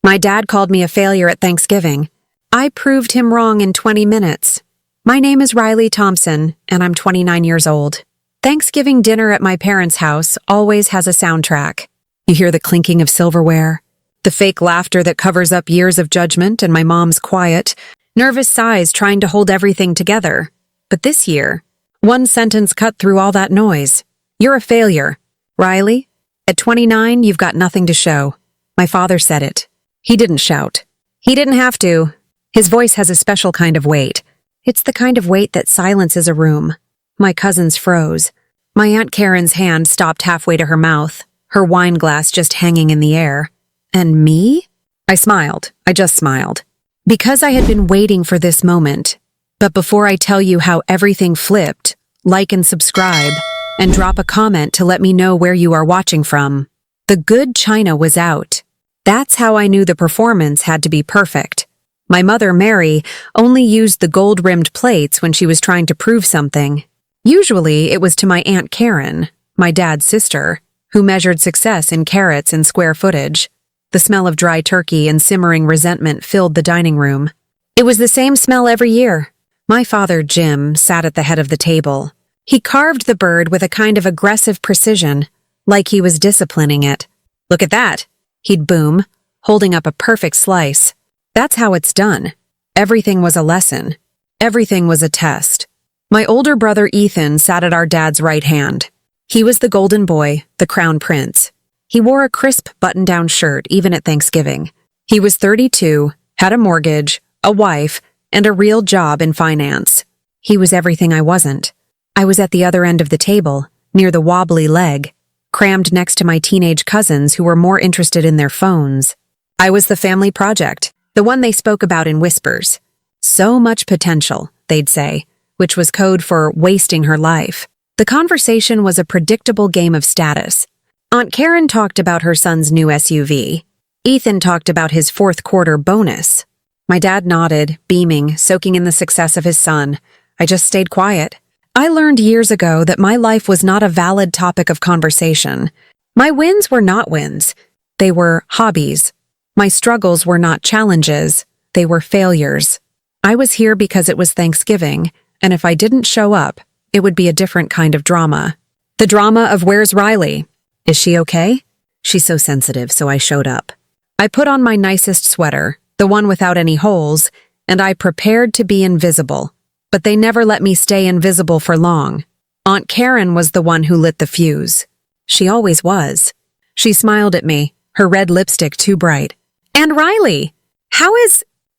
My dad called me a failure at Thanksgiving. I proved him wrong in 20 minutes. My name is Riley Thompson, and I'm 29 years old. Thanksgiving dinner at my parents' house always has a soundtrack. You hear the clinking of silverware, the fake laughter that covers up years of judgment, and my mom's quiet, nervous sighs trying to hold everything together. But this year, one sentence cut through all that noise. You're a failure. Riley, at 29, you've got nothing to show. My father said it. He didn't shout. He didn't have to. His voice has a special kind of weight. It's the kind of weight that silences a room. My cousins froze. My Aunt Karen's hand stopped halfway to her mouth, her wine glass just hanging in the air. And me? I smiled. I just smiled. Because I had been waiting for this moment. But before I tell you how everything flipped, like and subscribe, and drop a comment to let me know where you are watching from. The good china was out. That's how I knew the performance had to be perfect. My mother, Mary, only used the gold-rimmed plates when she was trying to prove something. Usually, it was to my Aunt Karen, my dad's sister, who measured success in carats and square footage. The smell of dry turkey and simmering resentment filled the dining room. It was the same smell every year. My father, Jim, sat at the head of the table. He carved the bird with a kind of aggressive precision, like he was disciplining it. Look at that, he'd boom, holding up a perfect slice. That's how it's done. Everything was a lesson. Everything was a test. My older brother Ethan sat at our dad's right hand. He was the golden boy, the crown prince. He wore a crisp button-down shirt even at Thanksgiving. He was 32, had a mortgage, a wife, and a real job in finance. He was everything I wasn't. I was at the other end of the table, near the wobbly leg, crammed next to my teenage cousins who were more interested in their phones. I was the family project, the one they spoke about in whispers. So much potential, they'd say, which was code for wasting her life. The conversation was a predictable game of status. Aunt Karen talked about her son's new SUV. Ethan talked about his fourth quarter bonus. My dad nodded, beaming, soaking in the success of his son. I just stayed quiet. I learned years ago that my life was not a valid topic of conversation. My wins were not wins. They were hobbies. My struggles were not challenges. They were failures. I was here because it was Thanksgiving, and if I didn't show up, it would be a different kind of drama. The drama of where's Riley? Is she okay? She's so sensitive, so I showed up. I put on my nicest sweater, the one without any holes, and I prepared to be invisible. But they never let me stay invisible for long. Aunt Karen was the one who lit the fuse. She always was. She smiled at me, her red lipstick too bright. And Riley,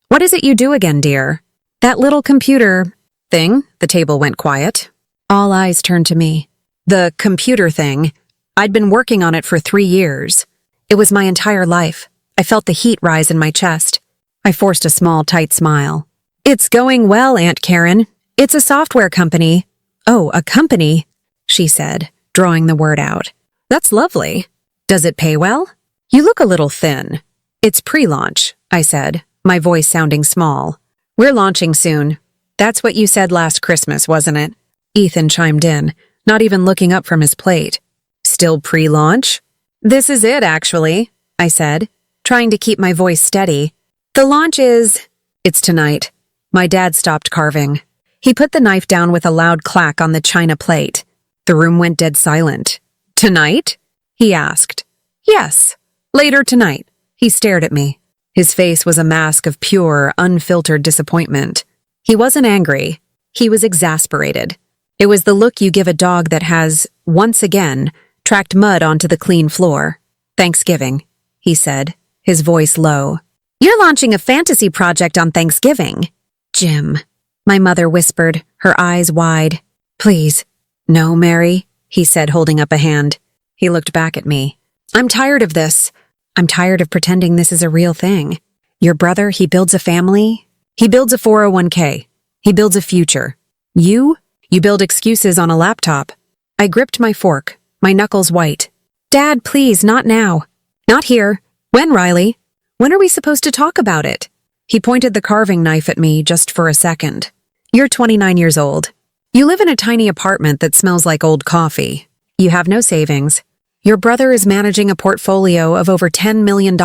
what is it you do again, dear? That little computer thing? The table went quiet. All eyes turned to me. The computer thing. I'd been working on it for 3 years. It was my entire life. I felt the heat rise in my chest. I forced a small, tight smile. It's going well, Aunt Karen. It's a software company. Oh, a company, she said, drawing the word out. That's lovely. Does it pay well? You look a little thin. It's pre-launch, I said, my voice sounding small. We're launching soon. That's what you said last Christmas, wasn't it? Ethan chimed in, not even looking up from his plate. Still pre-launch? This is it, actually, I said, trying to keep my voice steady. The launch is... It's tonight. My dad stopped carving. He put the knife down with a loud clack on the china plate. The room went dead silent. Tonight? He asked. Yes, later tonight. He stared at me. His face was a mask of pure, unfiltered disappointment. He wasn't angry. He was exasperated. It was the look you give a dog that has, once again, tracked mud onto the clean floor. Thanksgiving, he said, his voice low. You're launching a fantasy project on Thanksgiving. Jim, my mother whispered, her eyes wide. Please. No, Mary, he said, holding up a hand. He looked back at me. I'm tired of this. I'm tired of pretending this is a real thing. Your brother, he builds a family. He builds a 401k. He builds a future. You build excuses on a laptop. I gripped my fork, my knuckles white. Dad, please, not now. Not here. When, Riley? When are we supposed to talk about it? He pointed the carving knife at me just for a second. You're 29 years old. You live in a tiny apartment that smells like old coffee. You have no savings. Your brother is managing a portfolio of over $10 million.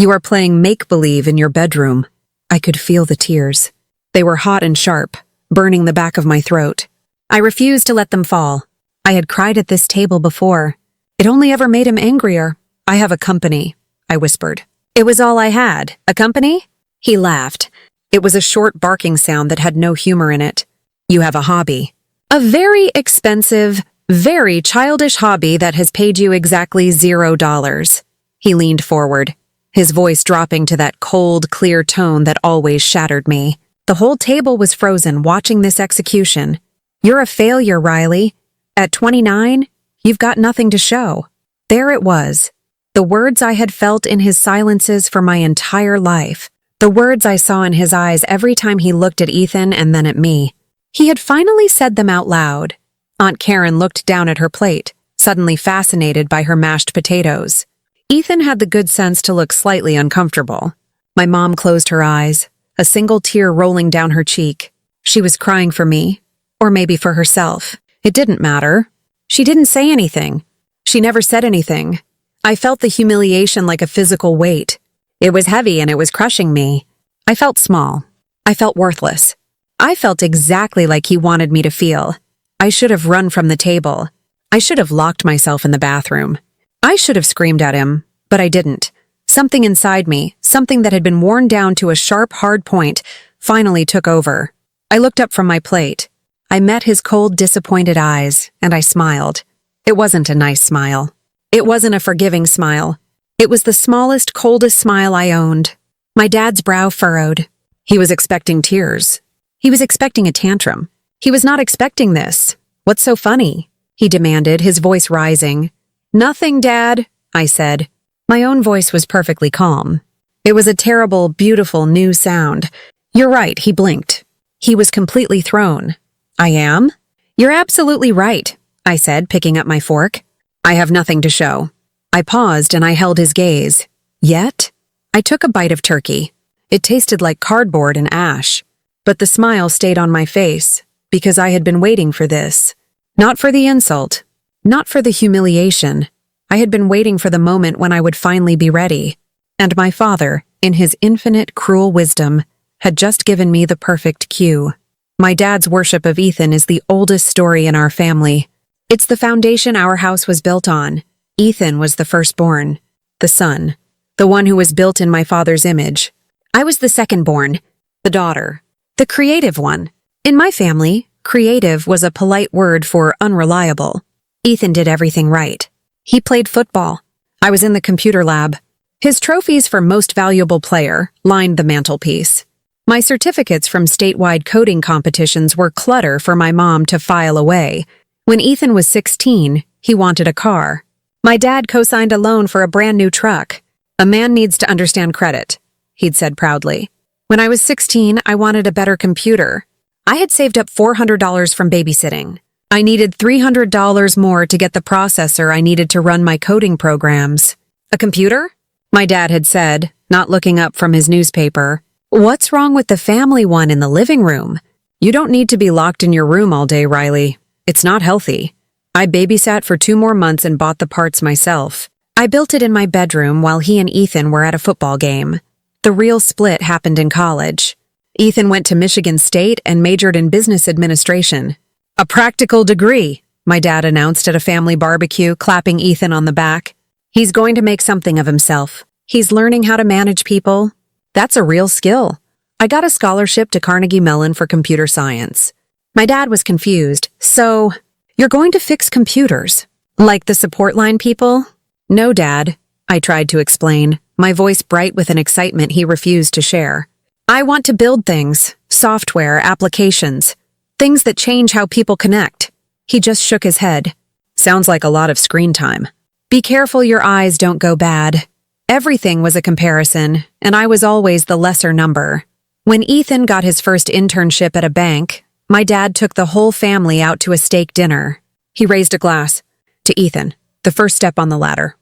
You are playing make-believe in your bedroom." I could feel the tears. They were hot and sharp, burning the back of my throat. I refused to let them fall. I had cried at this table before. It only ever made him angrier. "I have a company," I whispered. "It was all I had. A company?" He laughed. It was a short barking sound that had no humor in it. "You have a hobby. A very expensive, very childish hobby that has paid you exactly $0. He leaned forward, his voice dropping to that cold, clear tone that always shattered me. The whole table was frozen watching this execution. "You're a failure, Riley. At 29, you've got nothing to show." There it was. The words I had felt in his silences for my entire life. The words I saw in his eyes every time he looked at Ethan and then at me. He had finally said them out loud. Aunt Karen looked down at her plate, suddenly fascinated by her mashed potatoes. Ethan had the good sense to look slightly uncomfortable. My mom closed her eyes, a single tear rolling down her cheek. She was crying for me, or maybe for herself. It didn't matter. She didn't say anything. She never said anything. I felt the humiliation like a physical weight. It was heavy and it was crushing me. I felt small. I felt worthless. I felt exactly like he wanted me to feel. I should have run from the table. I should have locked myself in the bathroom. I should have screamed at him, but I didn't. Something inside me, something that had been worn down to a sharp, hard point, finally took over. I looked up from my plate. I met his cold, disappointed eyes, and I smiled. It wasn't a nice smile. It wasn't a forgiving smile. It was the smallest, coldest smile I owned. My dad's brow furrowed. He was expecting tears. He was expecting a tantrum. He was not expecting this. "What's so funny?" he demanded, his voice rising. "Nothing, Dad," I said. My own voice was perfectly calm. It was a terrible, beautiful new sound. "You're right," he blinked. He was completely thrown. "I am?" "You're absolutely right," I said, picking up my fork. "I have nothing to show." I paused and I held his gaze. Yet, I took a bite of turkey. It tasted like cardboard and ash. But the smile stayed on my face, because I had been waiting for this. Not for the insult. Not for the humiliation. I had been waiting for the moment when I would finally be ready. And my father, in his infinite, cruel wisdom, had just given me the perfect cue. My dad's worship of Ethan is the oldest story in our family. It's the foundation our house was built on. Ethan was the firstborn, the son, the one who was built in my father's image. I was the secondborn, the daughter, the creative one. In my family, creative was a polite word for unreliable. Ethan did everything right. He played football. I was in the computer lab. His trophies for most valuable player lined the mantelpiece. My certificates from statewide coding competitions were clutter for my mom to file away. When Ethan was 16, he wanted a car. My dad co-signed a loan for a brand new truck. "A man needs to understand credit," he'd said proudly. When I was 16, I wanted a better computer. I had saved up $400 from babysitting. I needed $300 more to get the processor I needed to run my coding programs. "A computer?" my dad had said, not looking up from his newspaper. "What's wrong with the family one in the living room? You don't need to be locked in your room all day, Riley. It's not healthy." I babysat for 2 more months and bought the parts myself. I built it in my bedroom while he and Ethan were at a football game. The real split happened in college. Ethan went to Michigan State and majored in business administration. "A practical degree," my dad announced at a family barbecue, clapping Ethan on the back. "He's going to make something of himself. He's learning how to manage people. That's a real skill." I got a scholarship to Carnegie Mellon for computer science. My dad was confused. "So, you're going to fix computers? Like the support line people?" "No, Dad," I tried to explain, my voice bright with an excitement he refused to share. "I want to build things, software, applications, things that change how people connect." He just shook his head. "Sounds like a lot of screen time." "Be careful your eyes don't go bad." Everything was a comparison, and I was always the lesser number. When Ethan got his first internship at a bank, my dad took the whole family out to a steak dinner. He raised a glass. "To Ethan, the first step on the ladder.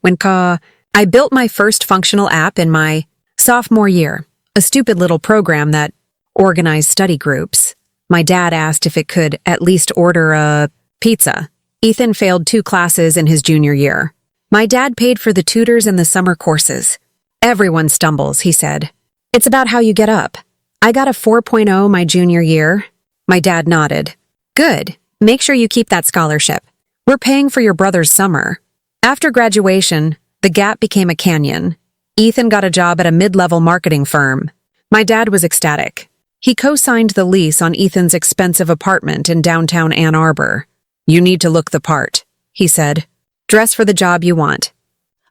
I built my first functional app in my sophomore year, a stupid little program that organized study groups. My dad asked if it could at least order a pizza. Ethan failed 2 classes in his junior year. My dad paid for the tutors and the summer courses. Everyone stumbles, he said. It's about how you get up. I got a 4.0 my junior year. My dad nodded. Good. Make sure you keep that scholarship. We're paying for your brother's summer. After graduation, the gap became a canyon. Ethan got a job at a mid-level marketing firm. My dad was ecstatic. He co-signed the lease on Ethan's expensive apartment in downtown Ann Arbor. You need to look the part, he said. Dress for the job you want.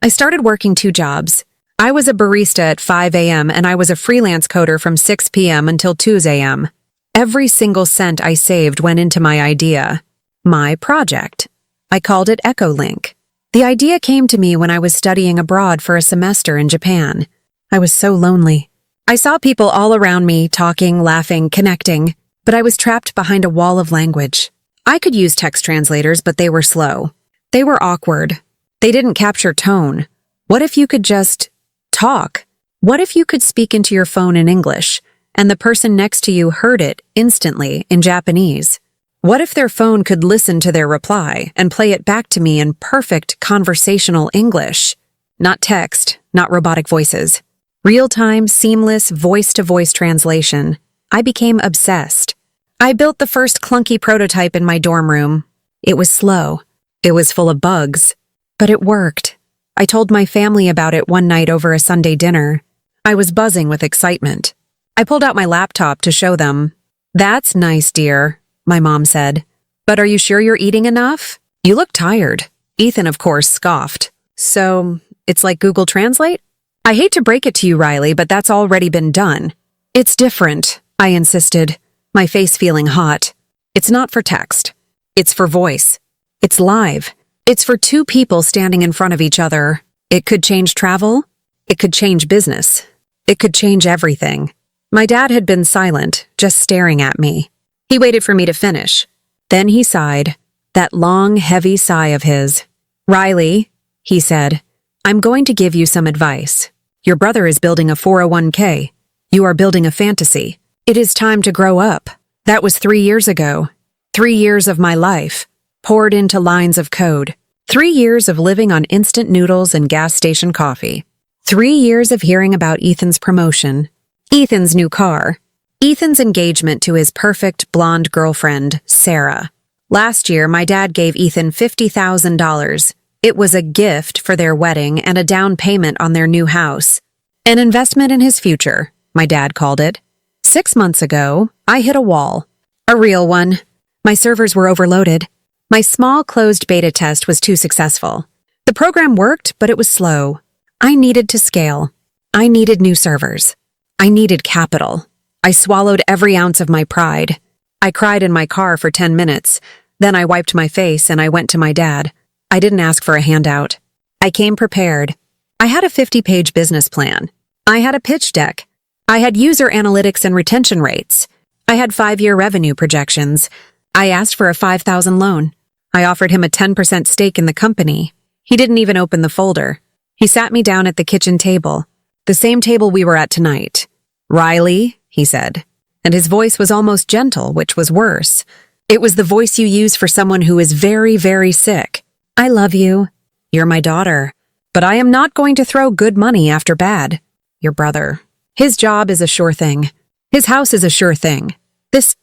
I started working 2 jobs. I was a barista at 5 a.m. and I was a freelance coder from 6 p.m. until 2 a.m. Every single cent I saved went into my idea, my project. I called it EchoLink. The idea came to me when I was studying abroad for a semester in Japan. I was so lonely. I saw people all around me talking, laughing, connecting, but I was trapped behind a wall of language. I could use text translators, but they were slow. They were awkward. They didn't capture tone. What if you could just talk? What if you could speak into your phone in English, and the person next to you heard it instantly in Japanese? What if their phone could listen to their reply and play it back to me in perfect conversational English? Not text, not robotic voices. Real-time, seamless, voice-to-voice translation. I became obsessed. I built the first clunky prototype in my dorm room. It was slow. It was full of bugs. But it worked. I told my family about it one night over a Sunday dinner. I was buzzing with excitement. I pulled out my laptop to show them. That's nice, dear, my mom said. But are you sure you're eating enough? You look tired. Ethan, of course, scoffed. So, it's like Google Translate? I hate to break it to you, Riley, but that's already been done. It's different, I insisted, my face feeling hot. It's not for text. It's for voice. It's live. It's for 2 people standing in front of each other. It could change travel. It could change business. It could change everything. My dad had been silent, just staring at me. He waited for me to finish. Then he sighed, that long, heavy sigh of his. Riley, he said, I'm going to give you some advice. Your brother is building a 401k. You are building a fantasy. It is time to grow up. That was 3 years ago. 3 years of my life, poured into lines of code. 3 years of living on instant noodles and gas station coffee. 3 years of hearing about Ethan's promotion, Ethan's new car, Ethan's engagement to his perfect blonde girlfriend, Sarah. Last year, my dad gave Ethan $50,000. It was a gift for their wedding and a down payment on their new house. An investment in his future, my dad called it. 6 months ago, I hit a wall. A real one. My servers were overloaded. My small closed beta test was too successful. The program worked, but it was slow. I needed to scale. I needed new servers. I needed capital. I swallowed every ounce of my pride. I cried in my car for 10 minutes. Then I wiped my face and I went to my dad. I didn't ask for a handout. I came prepared. I had a 50-page business plan. I had a pitch deck. I had user analytics and retention rates. I had 5-year revenue projections. I asked for a $5,000 loan. I offered him a 10% stake in the company. He didn't even open the folder. He sat me down at the kitchen table, the same table we were at tonight. Riley, he said, and his voice was almost gentle, which was worse. It was the voice you use for someone who is very, very sick. I love you. You're my daughter. But I am not going to throw good money after bad. Your brother. His job is a sure thing. His house is a sure thing. This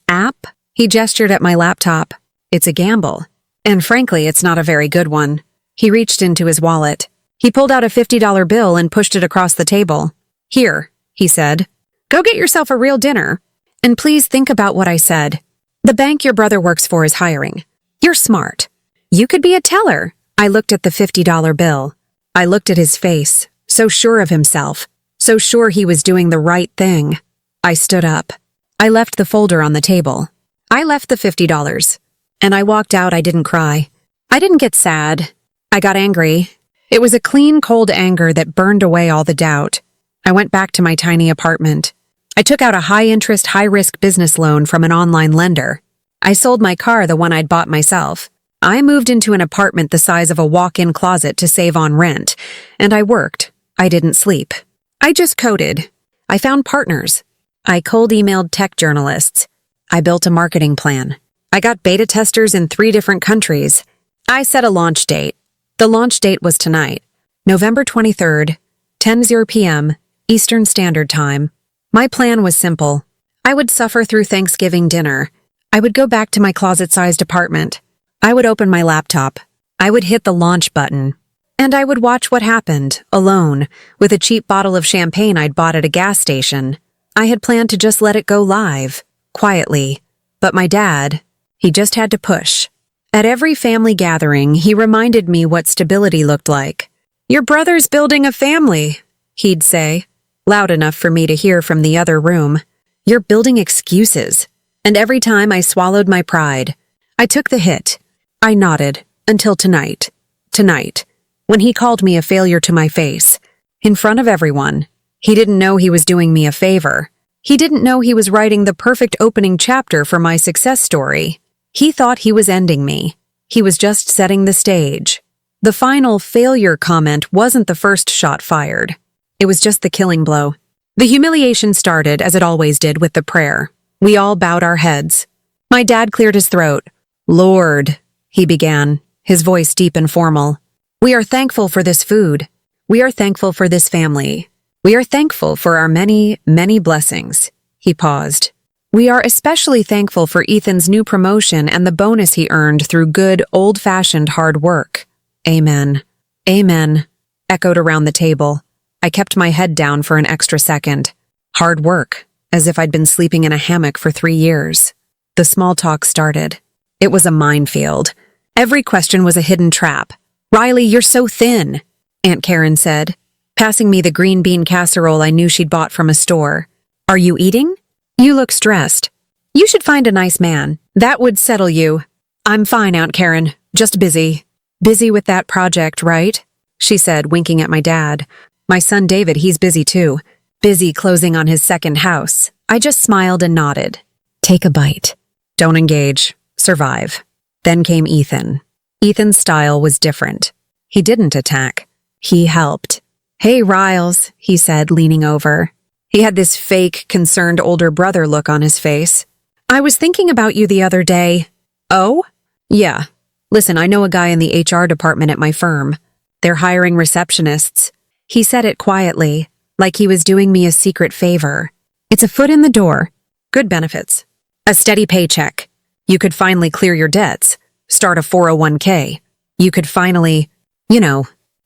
app? He gestured at my laptop. It's a gamble. And frankly, it's not a very good one. He reached into his wallet. He pulled out a $50 bill and pushed it across the table. Here, he said. Go get yourself a real dinner. And please think about what I said. The bank your brother works for is hiring. You're smart. You could be a teller. I looked at the $50 bill. I looked at his face, so sure of himself, so sure he was doing the right thing. I stood up. I left the folder on the table. I left the $50. And I walked out. I didn't cry. I didn't get sad. I got angry. It was a clean, cold anger that burned away all the doubt. I went back to my tiny apartment. I took out a high-interest, high-risk business loan from an online lender. I sold my car, the one I'd bought myself. I moved into an apartment the size of a walk-in closet to save on rent, and I worked. I didn't sleep. I just coded. I found partners. I cold-emailed tech journalists. I built a marketing plan. I got beta testers in 3 different countries. I set a launch date. The launch date was tonight, November 23rd, 10:00 p.m., Eastern Standard Time. My plan was simple. I would suffer through Thanksgiving dinner. I would go back to my closet-sized apartment. I would open my laptop. I would hit the launch button. And I would watch what happened, alone, with a cheap bottle of champagne I'd bought at a gas station. I had planned to just let it go live, quietly. But my dad, he just had to push. At every family gathering, he reminded me what stability looked like. "Your brother's building a family," he'd say, loud enough for me to hear from the other room. "You're building excuses." And every time I swallowed my pride, I took the hit. I nodded, until tonight. Tonight, when he called me a failure to my face, in front of everyone. He didn't know he was doing me a favor. He didn't know he was writing the perfect opening chapter for my success story. He thought he was ending me. He was just setting the stage. The final failure comment wasn't the first shot fired. It was just the killing blow. The humiliation started, as it always did, with the prayer. We all bowed our heads. My dad cleared his throat. "Lord," he began, his voice deep and formal. "We are thankful for this food. We are thankful for this family. We are thankful for our many, many blessings." He paused. "We are especially thankful for Ethan's new promotion and the bonus he earned through good, old-fashioned hard work." "Amen. Amen," echoed around the table. I kept my head down for an extra second. Hard work, as if I'd been sleeping in a hammock for 3 years. The small talk started. It was a minefield. Every question was a hidden trap. "Riley, you're so thin," Aunt Karen said, passing me the green bean casserole I knew she'd bought from a store. "Are you eating? You look stressed. You should find a nice man. That would settle you." "I'm fine, Aunt Karen. Just busy." "Busy with that project, right?" she said, winking at my dad. "My son David, he's busy too. Busy closing on his second house." I just smiled and nodded. "Take a bite. Don't engage. Survive." Then came Ethan. Ethan's style was different. He didn't attack. He helped. "Hey, Riles," he said, leaning over. He had this fake, concerned older brother look on his face. "I was thinking about you the other day." "Oh?" "Yeah. Listen, I know a guy in the HR department at my firm. They're hiring receptionists." He said it quietly, like he was doing me a secret favor. "It's a foot in the door. Good benefits. A steady paycheck. You could finally clear your debts. Start a 401k. You could finally,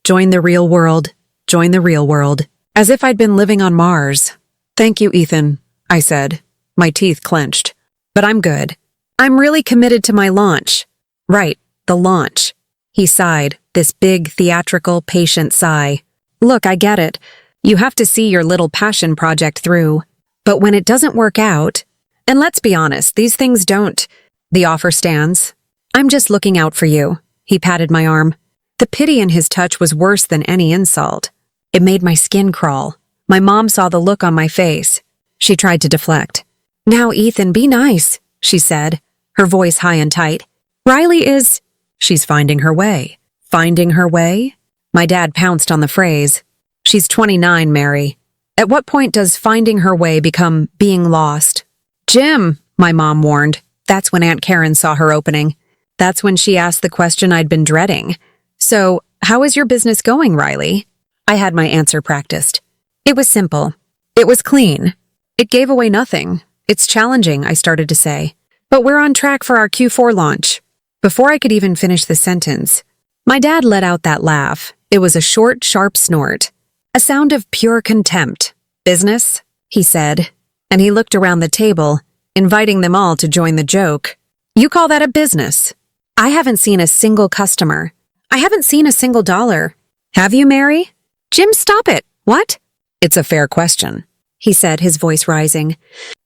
join the real world. Join the real world." As if I'd been living on Mars. "Thank you, Ethan," I said, my teeth clenched. "But I'm good. I'm really committed to my launch." "Right, the launch." He sighed, this big, theatrical, patient sigh. "Look, I get it. You have to see your little passion project through. But when it doesn't work out, and let's be honest, these things don't, the offer stands. I'm just looking out for you." He patted my arm. The pity in his touch was worse than any insult. It made my skin crawl. My mom saw the look on my face. She tried to deflect. "Now, Ethan, be nice," she said, her voice high and tight. "Riley is—" "She's finding her way." "Finding her way?" My dad pounced on the phrase. "She's 29, Mary. At what point does finding her way become being lost?" "Jim," my mom warned. That's when Aunt Karen saw her opening. That's when she asked the question I'd been dreading. "So, how is your business going, Riley?" I had my answer practiced. It was simple. It was clean. It gave away nothing. "It's challenging," I started to say. "But we're on track for our Q4 launch." Before I could even finish the sentence, my dad let out that laugh. It was a short, sharp snort. A sound of pure contempt. "Business?" he said, and he looked around the table, inviting them all to join the joke. "You call that a business? I haven't seen a single customer. I haven't seen a single dollar. Have you, Mary?" "Jim, stop it. What?" "It's a fair question," he said, his voice rising.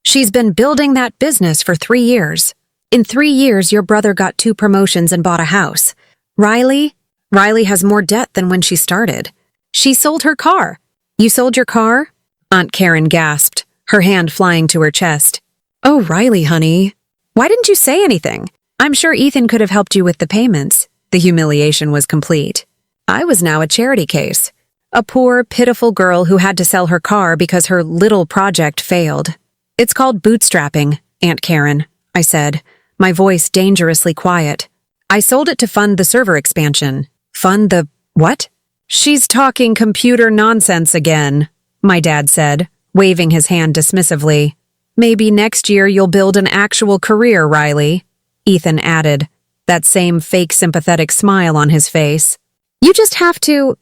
"She's been building that business for 3 years. In 3 years, your brother got 2 promotions and bought a house. Riley has more debt than when she started. She sold her car." "You sold your car?" Aunt Karen gasped, her hand flying to her chest. "Oh, Riley, honey. Why didn't you say anything? I'm sure Ethan could have helped you with the payments." The humiliation was complete. I was now a charity case. A poor, pitiful girl who had to sell her car because her little project failed. "It's called bootstrapping, Aunt Karen," I said, my voice dangerously quiet. "I sold it to fund the server expansion." "Fund the what?" She's talking computer nonsense again, my dad said, waving his hand dismissively. Maybe next year you'll build an actual career, Riley, Ethan added, that same fake sympathetic smile on his face. You just have to,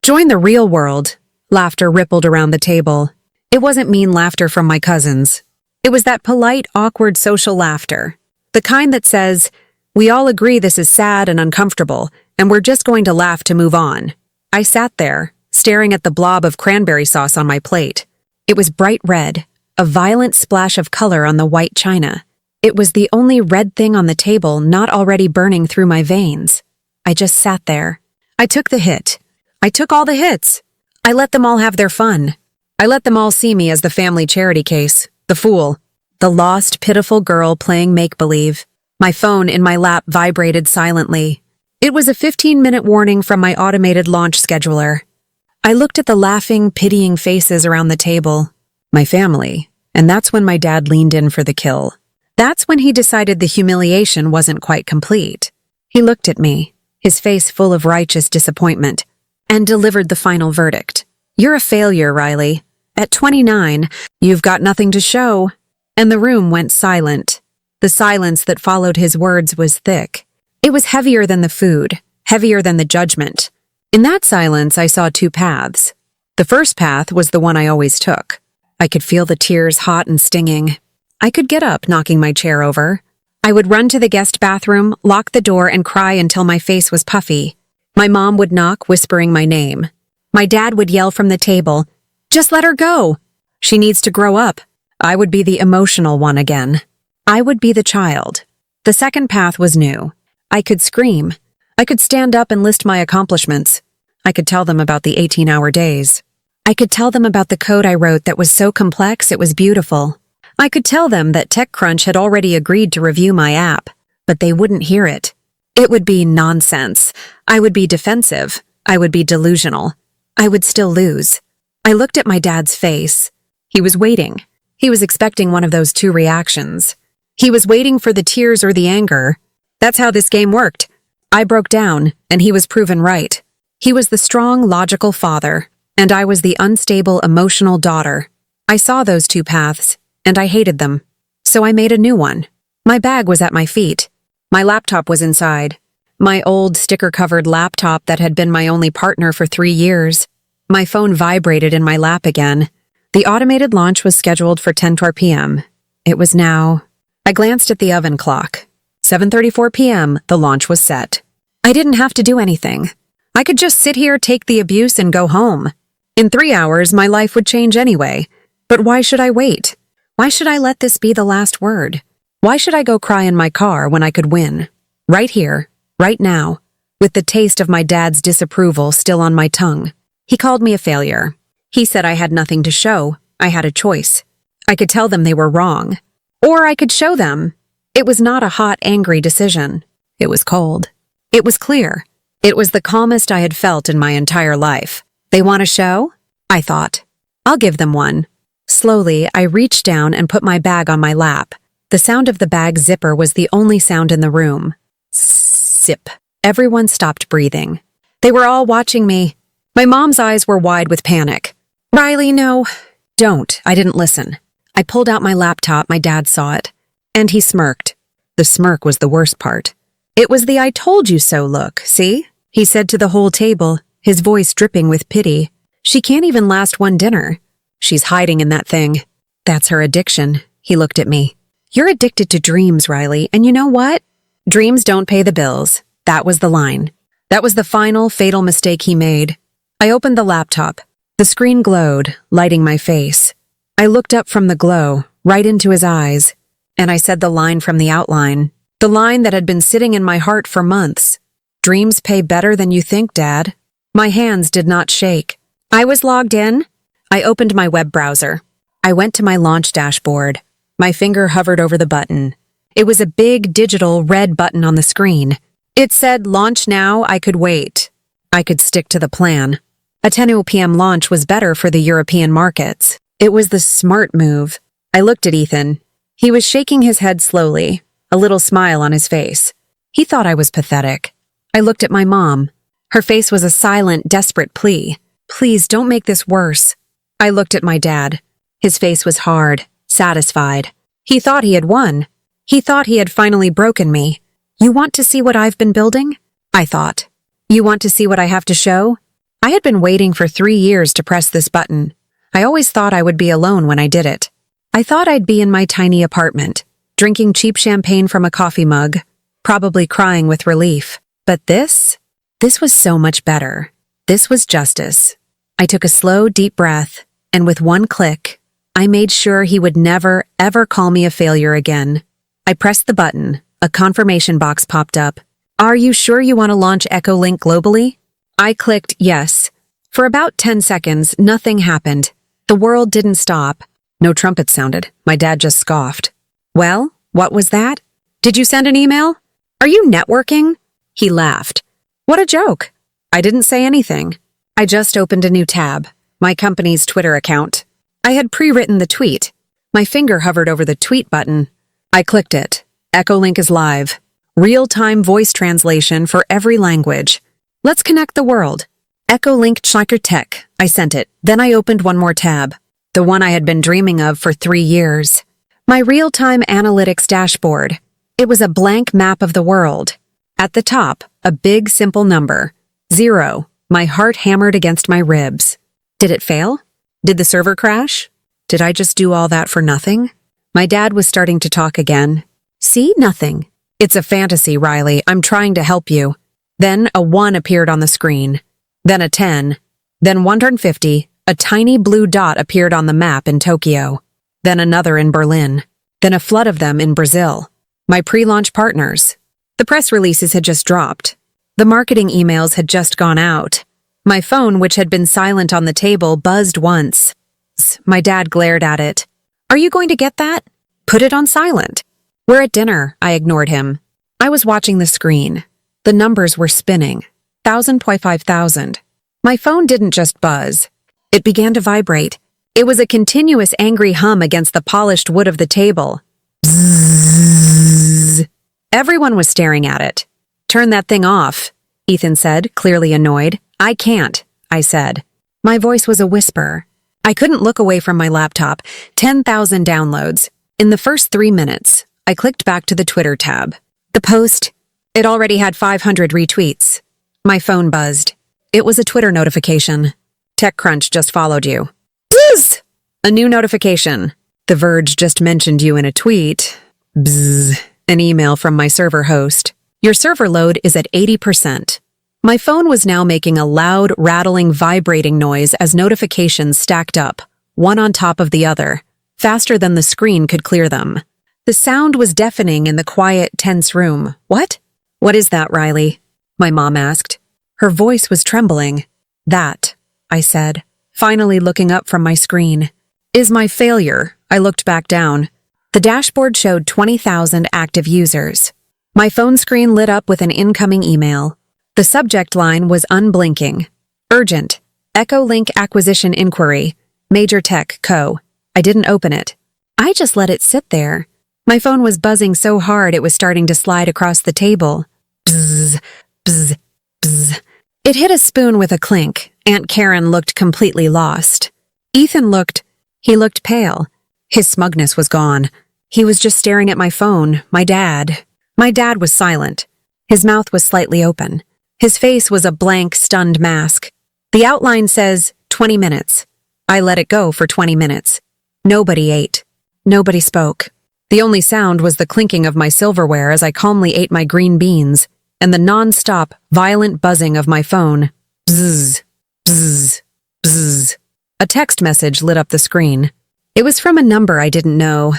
join the real world. Laughter rippled around the table. It wasn't mean laughter from my cousins. It was that polite, awkward social laughter. The kind that says, we all agree this is sad and uncomfortable, and we're just going to laugh to move on. I sat there, staring at the blob of cranberry sauce on my plate. It was bright red, a violent splash of color on the white china. It was the only red thing on the table not already burning through my veins. I just sat there. I took the hit. I took all the hits. I let them all have their fun. I let them all see me as the family charity case, the fool, the lost, pitiful girl playing make-believe. My phone in my lap vibrated silently. It was a 15-minute warning from my automated launch scheduler. I looked at the laughing, pitying faces around the table. My family. And that's when my dad leaned in for the kill. That's when he decided the humiliation wasn't quite complete. He looked at me, his face full of righteous disappointment, and delivered the final verdict. You're a failure, Riley. At 29, you've got nothing to show. And the room went silent. The silence that followed his words was thick. It was heavier than the food, heavier than the judgment. In that silence, I saw two paths. The first path was the one I always took. I could feel the tears hot and stinging. I could get up, knocking my chair over. I would run to the guest bathroom, lock the door, and cry until my face was puffy. My mom would knock, whispering my name. My dad would yell from the table, "Just let her go. She needs to grow up." I would be the emotional one again. I would be the child. The second path was new. I could scream. I could stand up and list my accomplishments. I could tell them about the 18-hour days. I could tell them about the code I wrote that was so complex it was beautiful. I could tell them that TechCrunch had already agreed to review my app, but they wouldn't hear it. It would be nonsense. I would be defensive. I would be delusional. I would still lose. I looked at my dad's face. He was waiting. He was expecting one of those two reactions. He was waiting for the tears or the anger. That's how this game worked. I broke down, and he was proven right. He was the strong, logical father, and I was the unstable, emotional daughter. I saw those two paths, and I hated them. So I made a new one. My bag was at my feet. My laptop was inside. My old sticker-covered laptop that had been my only partner for 3 years. My phone vibrated in my lap again. The automated launch was scheduled for 10:12 p.m. It was now. I glanced at the oven clock. 7:34 p.m., the launch was set. I didn't have to do anything. I could just sit here, take the abuse, and go home. In 3 hours, my life would change anyway. But why should I wait? Why should I let this be the last word? Why should I go cry in my car when I could win? Right here, right now, with the taste of my dad's disapproval still on my tongue. He called me a failure. He said I had nothing to show. I had a choice. I could tell them they were wrong. Or I could show them. It was not a hot, angry decision. It was cold. It was clear. It was the calmest I had felt in my entire life. They want a show? I thought. I'll give them one. Slowly, I reached down and put my bag on my lap. The sound of the bag zipper was the only sound in the room. Zip. Everyone stopped breathing. They were all watching me. My mom's eyes were wide with panic. Riley, no. Don't. I didn't listen. I pulled out my laptop. My dad saw it. And he smirked. The smirk was the worst part. It was the "I told you so" look, see? He said to the whole table, his voice dripping with pity. She can't even last one dinner. She's hiding in that thing. That's her addiction. He looked at me. You're addicted to dreams, Riley, and you know what? Dreams don't pay the bills. That was the line. That was the final, fatal mistake he made. I opened the laptop. The screen glowed, lighting my face. I looked up from the glow, right into his eyes, and I said the line from the outline, the line that had been sitting in my heart for months. Dreams pay better than you think, Dad. My hands did not shake. I was logged in. I opened my web browser. I went to my launch dashboard. My finger hovered over the button. It was a big, digital, red button on the screen. It said, "Launch now." I could wait. I could stick to the plan. A 10 p.m. launch was better for the European markets. It was the smart move. I looked at Ethan. He was shaking his head slowly, a little smile on his face. He thought I was pathetic. I looked at my mom. Her face was a silent, desperate plea. Please don't make this worse. I looked at my dad. His face was hard, satisfied. He thought he had won. He thought he had finally broken me. You want to see what I've been building? I thought. You want to see what I have to show? I had been waiting for 3 years to press this button. I always thought I would be alone when I did it. I thought I'd be in my tiny apartment, drinking cheap champagne from a coffee mug, probably crying with relief. But this was so much better. This was justice. I took a slow, deep breath, and with one click, I made sure he would never, ever call me a failure again. I pressed the button. A confirmation box popped up. Are you sure you want to launch Echolink globally? I clicked yes. For about 10 seconds, nothing happened. The world didn't stop. No trumpet sounded. My dad just scoffed. Well, what was that? Did you send an email? Are you networking? He laughed. What a joke. I didn't say anything. I just opened a new tab, my company's Twitter account. I had pre-written the tweet. My finger hovered over the tweet button. I clicked it. Echolink is live. Real-time voice translation for every language. Let's connect the world. Echolink Checker Tech. I sent it. Then I opened one more tab. The one I had been dreaming of for 3 years. My real-time analytics dashboard. It was a blank map of the world. At the top, a big, simple number. 0. My heart hammered against my ribs. Did it fail? Did the server crash? Did I just do all that for nothing? My dad was starting to talk again. See? Nothing. It's a fantasy, Riley. I'm trying to help you. Then a 1 appeared on the screen. Then a 10. Then 150. A tiny blue dot appeared on the map in Tokyo. Then another in Berlin. Then a flood of them in Brazil. My pre-launch partners. The press releases had just dropped. The marketing emails had just gone out. My phone, which had been silent on the table, buzzed once. My dad glared at it. Are you going to get that? Put it on silent. We're at dinner. I ignored him. I was watching the screen. The numbers were spinning. 1,000.5,000. My phone didn't just buzz. It began to vibrate. It was a continuous angry hum against the polished wood of the table. Bzzz. Everyone was staring at it. Turn that thing off, Ethan said, clearly annoyed. I can't, I said. My voice was a whisper. I couldn't look away from my laptop. 10,000 downloads. In the first 3 minutes, I clicked back to the Twitter tab. The post, it already had 500 retweets. My phone buzzed. It was a Twitter notification. TechCrunch just followed you. Bzz! A new notification. The Verge just mentioned you in a tweet. Bzz. An email from my server host. Your server load is at 80%. My phone was now making a loud, rattling, vibrating noise as notifications stacked up, one on top of the other, faster than the screen could clear them. The sound was deafening in the quiet, tense room. What? What is that, Riley? My mom asked. Her voice was trembling. That, I said, finally looking up from my screen, is my failure. I looked back down. The dashboard showed 20,000 active users. My phone screen lit up with an incoming email. The subject line was unblinking. Urgent. Echolink acquisition inquiry. Major Tech Co. I didn't open it. I just let it sit there. My phone was buzzing so hard it was starting to slide across the table. Bzz, bzz, bzz. It hit a spoon with a clink. Aunt Karen looked completely lost. Ethan looked pale. His smugness was gone. He was just staring at my phone, my dad. My dad was silent. His mouth was slightly open. His face was a blank, stunned mask. The outline says, 20 minutes. I let it go for 20 minutes. Nobody ate. Nobody spoke. The only sound was the clinking of my silverware as I calmly ate my green beans, and the non-stop, violent buzzing of my phone. Bzzz, bzzz, bzzz. A text message lit up the screen. It was from a number I didn't know.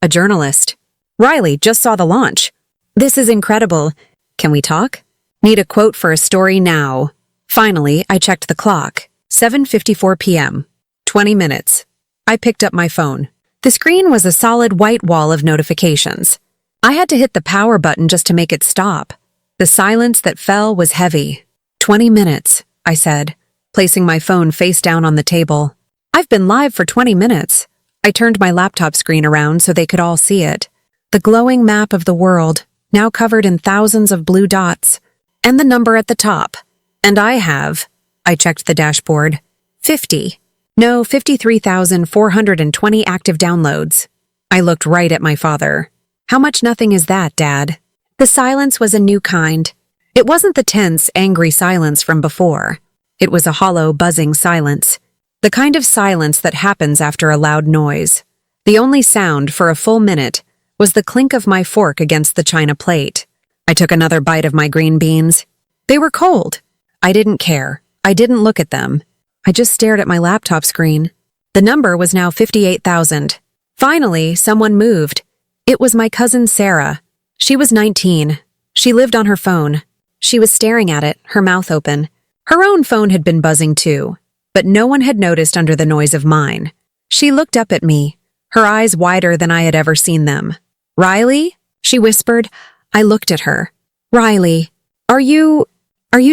A journalist. Riley, just saw the launch. This is incredible. Can we talk? Need a quote for a story now. Finally, I checked the clock. 7:54 p.m. 20 minutes. I picked up my phone. The screen was a solid white wall of notifications. I had to hit the power button just to make it stop. The silence that fell was heavy. 20 minutes, I said, placing my phone face down on the table. I've been live for 20 minutes. I turned my laptop screen around so they could all see it. The glowing map of the world, now covered in thousands of blue dots, and the number at the top, And I have, I checked the dashboard, 53,420 active downloads. I looked right at my father. How much nothing is that, Dad? The silence was a new kind. It wasn't the tense, angry silence from before. It was a hollow, buzzing silence. The kind of silence that happens after a loud noise. The only sound for a full minute was the clink of my fork against the china plate. I took another bite of my green beans. They were cold. I didn't care. I didn't look at them. I just stared at my laptop screen. The number was now 58,000. Finally, someone moved. It was my cousin Sarah. She was 19. She lived on her phone. She was staring at it, her mouth open. Her own phone had been buzzing too, but no one had noticed under the noise of mine. She looked up at me, her eyes wider than I had ever seen them. "Riley?" she whispered. I looked at her. "Riley, are you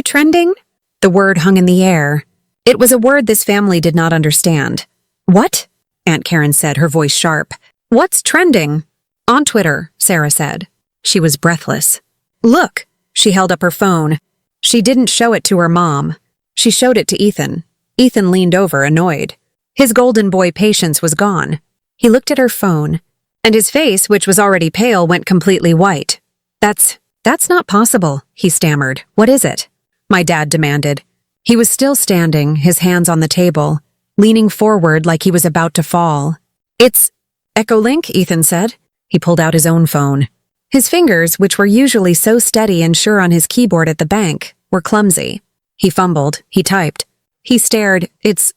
trending?" The word hung in the air. It was a word this family did not understand. "What?" Aunt Karen said, her voice sharp. "What's trending?" "On Twitter," Sarah said. She was breathless. "Look." She held up her phone. She didn't show it to her mom. She showed it to Ethan. Ethan leaned over, annoyed. His golden boy patience was gone. He looked at her phone, and his face, which was already pale, went completely white. That's not possible," he stammered. "What is it?" My dad demanded. He was still standing, his hands on the table, leaning forward like he was about to fall. "It's Echolink," Ethan said. He pulled out his own phone. His fingers, which were usually so steady and sure on his keyboard at the bank, were clumsy. He fumbled. He typed. He stared. It's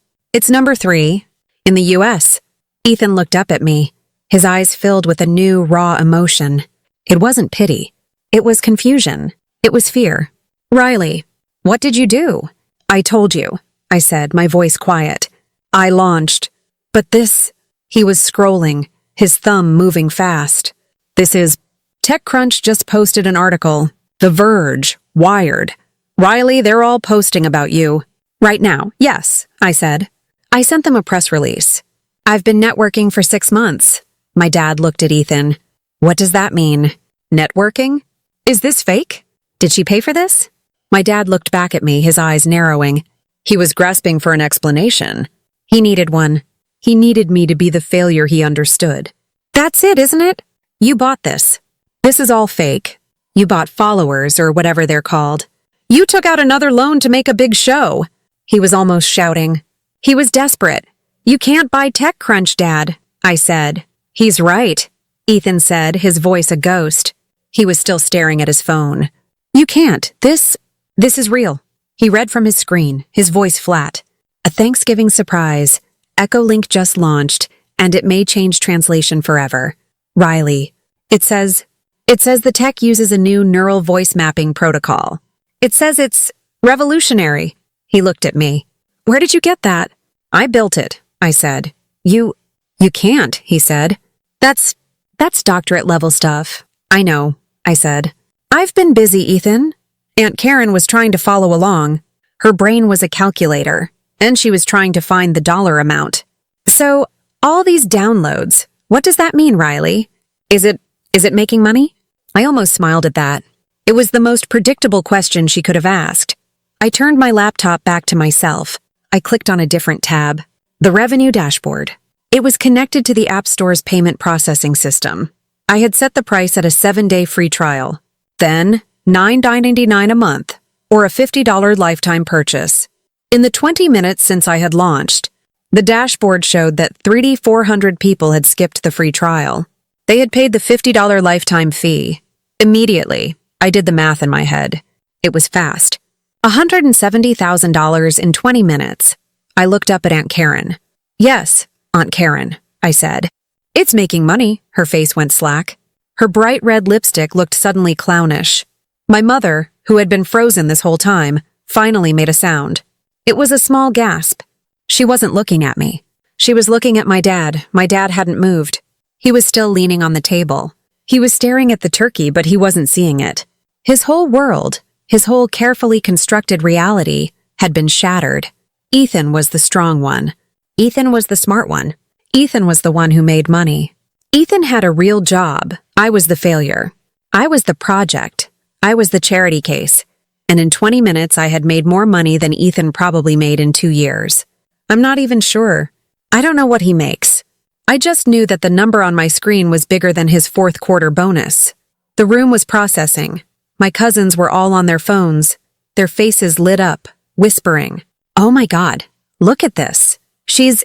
number 3. In the U.S. Ethan looked up at me, his eyes filled with a new, raw emotion. It wasn't pity. It was confusion. It was fear. "Riley, what did you do?" "I told you," I said, my voice quiet. "I launched. But this..." He was scrolling, his thumb moving fast. "This is... TechCrunch just posted an article. The Verge, Wired. Riley, they're all posting about you." "Right now, yes," I said. I sent them a press release. "I've been networking for 6 months." My dad looked at Ethan. "What does that mean? Networking? Is this fake? Did she pay for this?" My dad looked back at me, his eyes narrowing. He was grasping for an explanation. He needed one. He needed me to be the failure he understood. "That's it, isn't it? You bought this. This is all fake. You bought followers, or whatever they're called. You took out another loan to make a big show." He was almost shouting. He was desperate. "You can't buy TechCrunch, Dad," I said. "He's right," Ethan said, his voice a ghost. He was still staring at his phone. "You can't. This is real." He read from his screen, his voice flat. "A Thanksgiving surprise. Echolink just launched, and it may change translation forever. Riley. It says the tech uses a new neural voice mapping protocol. It says it's revolutionary." He looked at me. "Where did you get that?" "I built it," I said. You can't," he said. That's doctorate level stuff." "I know," I said. "I've been busy, Ethan." Aunt Karen was trying to follow along. Her brain was a calculator, and she was trying to find the dollar amount. "So, all these downloads, what does that mean, Riley? Is it making money?" I almost smiled at that. It was the most predictable question she could have asked. I turned my laptop back to myself. I clicked on a different tab. The revenue dashboard. It was connected to the App Store's payment processing system. I had set the price at a 7-day free trial. Then, $9.99 a month, or a $50 lifetime purchase. In the 20 minutes since I had launched, the dashboard showed that 3,400 people had skipped the free trial. They had paid the $50 lifetime fee. Immediately, I did the math in my head. It was fast. $170,000 in 20 minutes. I looked up at Aunt Karen. "Yes, Aunt Karen," I said. "It's making money." Her face went slack. Her bright red lipstick looked suddenly clownish. My mother, who had been frozen this whole time, finally made a sound. It was a small gasp. She wasn't looking at me. She was looking at my dad. My dad hadn't moved. He was still leaning on the table. He was staring at the turkey, but he wasn't seeing it. His whole world, his whole carefully constructed reality, had been shattered. Ethan was the strong one. Ethan was the smart one. Ethan was the one who made money. Ethan had a real job. I was the failure. I was the project. I was the charity case. And in 20 minutes, I had made more money than Ethan probably made in 2 years. I'm not even sure. I don't know what he makes. I just knew that the number on my screen was bigger than his fourth quarter bonus. The room was processing. My cousins were all on their phones, their faces lit up, whispering, "Oh my God, look at this. She's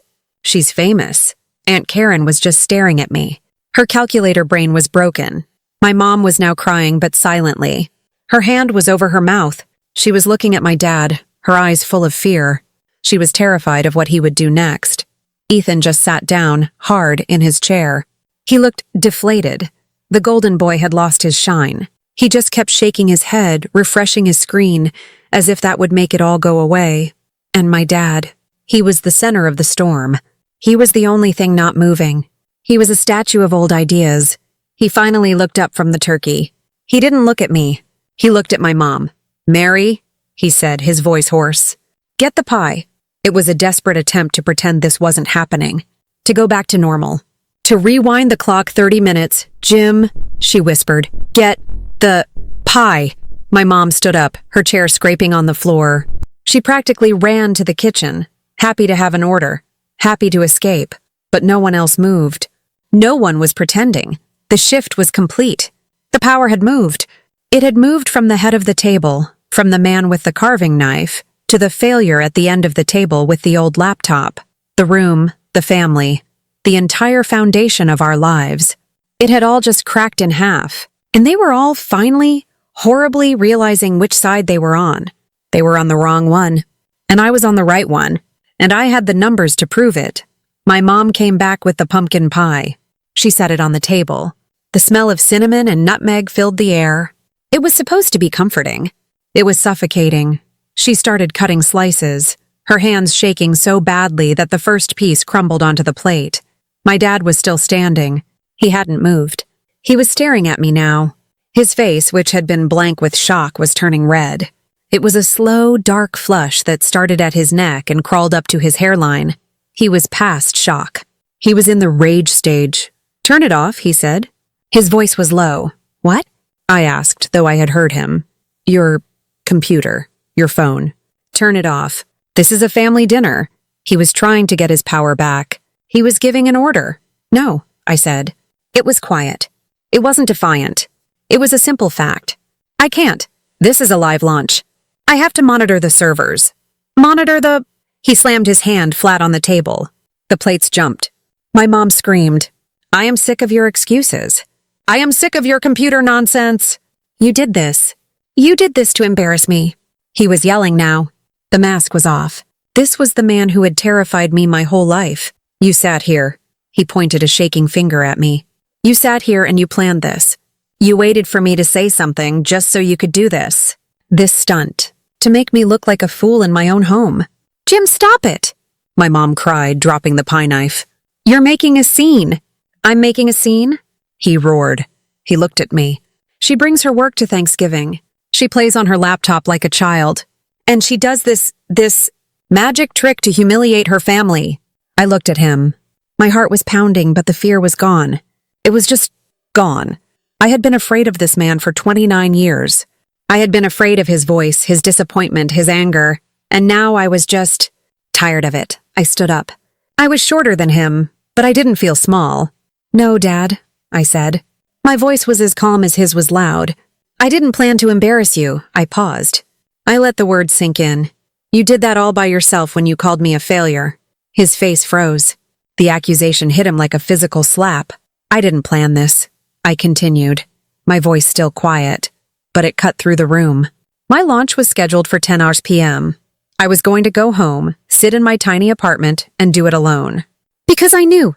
famous." Aunt Karen was just staring at me. Her calculator brain was broken. My mom was now crying, but silently. Her hand was over her mouth. She was looking at my dad, her eyes full of fear. She was terrified of what he would do next. Ethan just sat down, hard, in his chair. He looked deflated. The golden boy had lost his shine. He just kept shaking his head, refreshing his screen, as if that would make it all go away. And my dad, he was the center of the storm. He was the only thing not moving. He was a statue of old ideas. He finally looked up from the turkey. He didn't look at me. He looked at my mom. "Mary," he said, his voice hoarse. "Get the pie." It was a desperate attempt to pretend this wasn't happening. To go back to normal. To rewind the clock 30 minutes. "Jim," she whispered, "get the pie." My mom stood up, her chair scraping on the floor. She practically ran to the kitchen, happy to have an order, happy to escape, but no one else moved. No one was pretending. The shift was complete. The power had moved. It had moved from the head of the table, from the man with the carving knife, to the failure at the end of the table with the old laptop, the room, the family, the entire foundation of our lives. It had all just cracked in half, and they were all finally, horribly realizing which side they were on. They were on the wrong one, and I was on the right one, and I had the numbers to prove it. My mom came back with the pumpkin pie. She set it on the table. The smell of cinnamon and nutmeg filled the air. It was supposed to be comforting. It was suffocating. She started cutting slices, her hands shaking so badly that the first piece crumbled onto the plate. My dad was still standing. He hadn't moved. He was staring at me now. His face, which had been blank with shock, was turning red. It was a slow, dark flush that started at his neck and crawled up to his hairline. He was past shock. He was in the rage stage. "Turn it off," he said. His voice was low. "What?" I asked, though I had heard him. "Your computer. Your phone. Turn it off. This is a family dinner." He was trying to get his power back. He was giving an order. "No," I said. It was quiet. It wasn't defiant. It was a simple fact. "I can't. This is a live launch. I have to monitor the servers. Monitor the—" He slammed his hand flat on the table. The plates jumped. My mom screamed, "I am sick of your excuses. I am sick of your computer nonsense. You did this. You did this to embarrass me." He was yelling now. The mask was off. This was the man who had terrified me my whole life. "You sat here." He pointed a shaking finger at me. "You sat here and you planned this. You waited for me to say something just so you could do this. This stunt. To make me look like a fool in my own home." "Jim, stop it!" My mom cried, dropping the pie knife. "You're making a scene." "I'm making a scene?" He roared. He looked at me. "She brings her work to Thanksgiving. She plays on her laptop like a child. And she does this magic trick to humiliate her family." I looked at him. My heart was pounding, but the fear was gone. It was just gone. I had been afraid of this man for 29 years. I had been afraid of his voice, his disappointment, his anger, and now I was just tired of it. I stood up. I was shorter than him, but I didn't feel small. "No, Dad," I said. My voice was as calm as his was loud. "I didn't plan to embarrass you." I paused. I let the words sink in. "You did that all by yourself when you called me a failure." His face froze. The accusation hit him like a physical slap. "I didn't plan this," I continued, my voice still quiet, but it cut through the room. My launch was scheduled for 10 hours p.m. I was going to go home, sit in my tiny apartment, and do it alone. Because I knew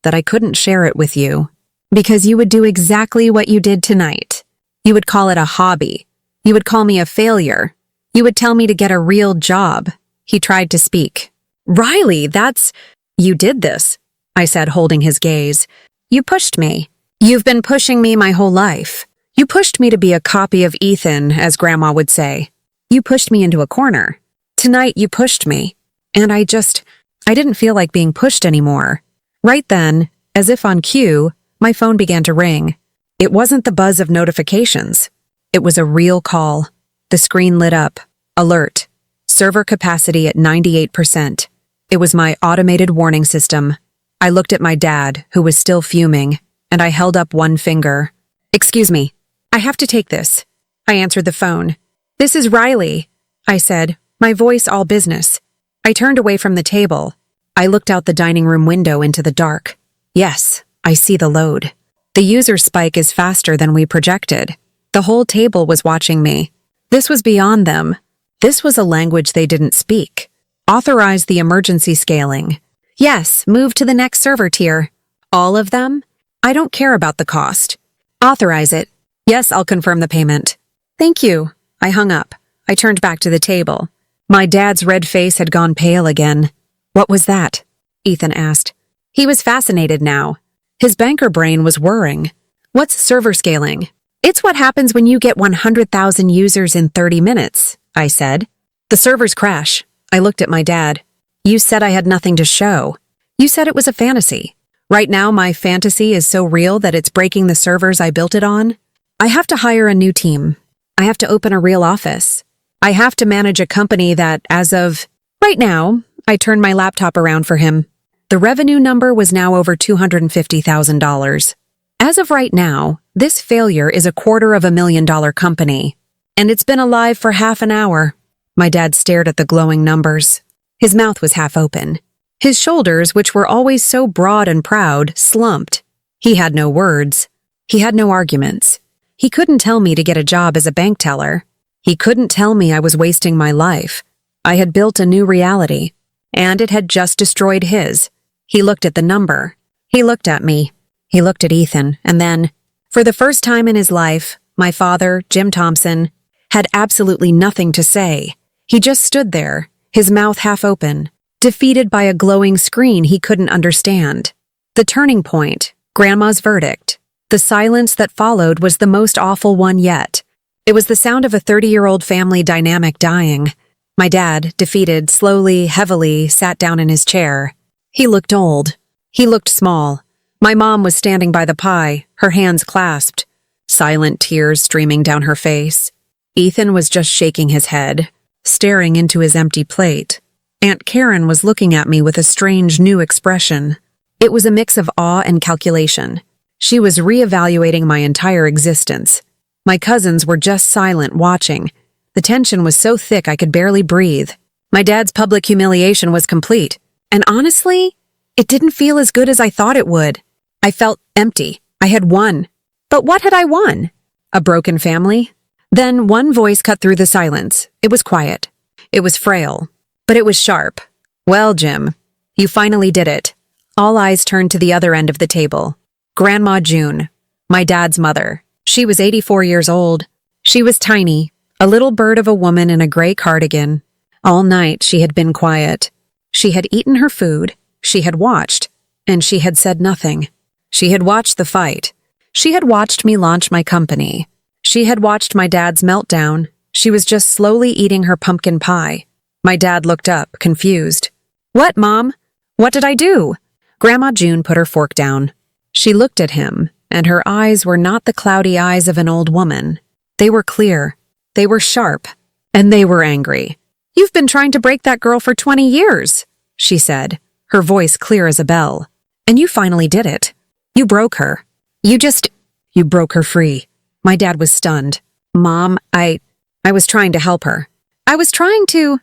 that I couldn't share it with you. Because you would do exactly what you did tonight. You would call it a hobby. You would call me a failure. You would tell me to get a real job. He tried to speak. "Riley, you did this," I said, holding his gaze. "You pushed me. You've been pushing me my whole life. You pushed me to be a copy of Ethan, as Grandma would say. You pushed me into a corner. Tonight you pushed me. And I didn't feel like being pushed anymore." Right then, as if on cue, my phone began to ring. It wasn't the buzz of notifications. It was a real call. The screen lit up. Alert. Server capacity at 98%. It was my automated warning system. I looked at my dad, who was still fuming, and I held up one finger. "Excuse me. I have to take this." I answered the phone. "This is Riley," I said, my voice all business. I turned away from the table. I looked out the dining room window into the dark. Yes, I see the load. The user spike is faster than we projected. The whole table was watching me. This was beyond them. This was a language they didn't speak. Authorize the emergency scaling. Yes, move to the next server tier. All of them? I don't care about the cost. Authorize it. Yes, I'll confirm the payment. Thank you. I hung up. I turned back to the table. My dad's red face had gone pale again. "What was that?" Ethan asked. He was fascinated now. His banker brain was whirring. "What's server scaling?" "It's what happens when you get 100,000 users in 30 minutes, I said. "The servers crash." I looked at my dad. "You said I had nothing to show. You said it was a fantasy. Right now, my fantasy is so real that it's breaking the servers I built it on. I have to hire a new team. I have to open a real office. I have to manage a company that, as of right now," I turned my laptop around for him. The revenue number was now over $250,000. "As of right now, this failure is a $250,000 company. And it's been alive for half an hour." My dad stared at the glowing numbers. His mouth was half open. His shoulders, which were always so broad and proud, slumped. He had no words. He had no arguments. He couldn't tell me to get a job as a bank teller. He couldn't tell me I was wasting my life. I had built a new reality, and it had just destroyed his. He looked at the number. He looked at me. He looked at Ethan, and then, for the first time in his life, my father, Jim Thompson, had absolutely nothing to say. He just stood there, his mouth half open, defeated by a glowing screen he couldn't understand. The turning point, Grandma's verdict. The silence that followed was the most awful one yet. It was the sound of a 30-year-old family dynamic dying. My dad, defeated, slowly, heavily, sat down in his chair. He looked old. He looked small. My mom was standing by the pie, her hands clasped, silent tears streaming down her face. Ethan was just shaking his head, staring into his empty plate. Aunt Karen was looking at me with a strange new expression. It was a mix of awe and calculation. She was reevaluating my entire existence. My cousins were just silent, watching. The tension was so thick I could barely breathe. My dad's public humiliation was complete. And honestly, it didn't feel as good as I thought it would. I felt empty. I had won. But what had I won? A broken family? Then one voice cut through the silence. It was quiet. It was frail. But it was sharp. "Well, Jim, you finally did it." All eyes turned to the other end of the table. Grandma June, my dad's mother. She was 84 years old. She was tiny, a little bird of a woman in a gray cardigan. All night she had been quiet. She had eaten her food, she had watched, and she had said nothing. She had watched the fight. She had watched me launch my company. She had watched my dad's meltdown. She was just slowly eating her pumpkin pie. My dad looked up, confused. "What, Mom? What did I do?" Grandma June put her fork down. She looked at him, and her eyes were not the cloudy eyes of an old woman. They were clear, they were sharp, and they were angry. "You've been trying to break that girl for 20 years, she said, her voice clear as a bell. "And you finally did it. You broke her. You broke her free." My dad was stunned. "Mom, I was trying to help her. I was trying to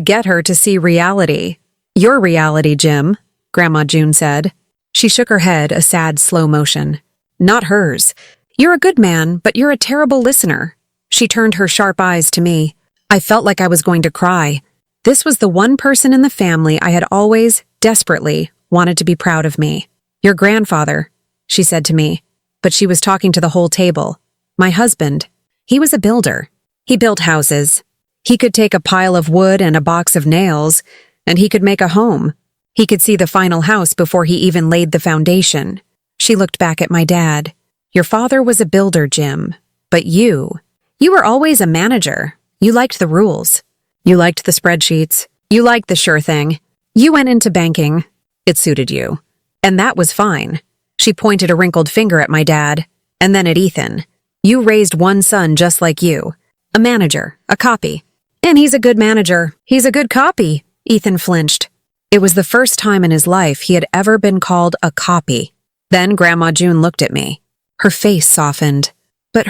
get her to see reality." "Your reality, Jim," Grandma June said. She shook her head, a sad, slow motion. "Not hers. You're a good man, but you're a terrible listener." She turned her sharp eyes to me. I felt like I was going to cry. This was the one person in the family I had always, desperately, wanted to be proud of me. "Your grandfather," she said to me. But she was talking to the whole table. My husband. He was a builder. He built houses. He could take a pile of wood and a box of nails, and he could make a home. He could see the final house before he even laid the foundation. She looked back at my dad. "Your father was a builder, Jim. But you were always a manager. You liked the rules. You liked the spreadsheets. You liked the sure thing. You went into banking. It suited you. And that was fine." She pointed a wrinkled finger at my dad, and then at Ethan. "You raised one son just like you. A manager, a copy. And he's a good manager. He's a good copy. Ethan flinched. It was the first time in his life he had ever been called a copy. Then Grandma June looked at me. Her face softened. But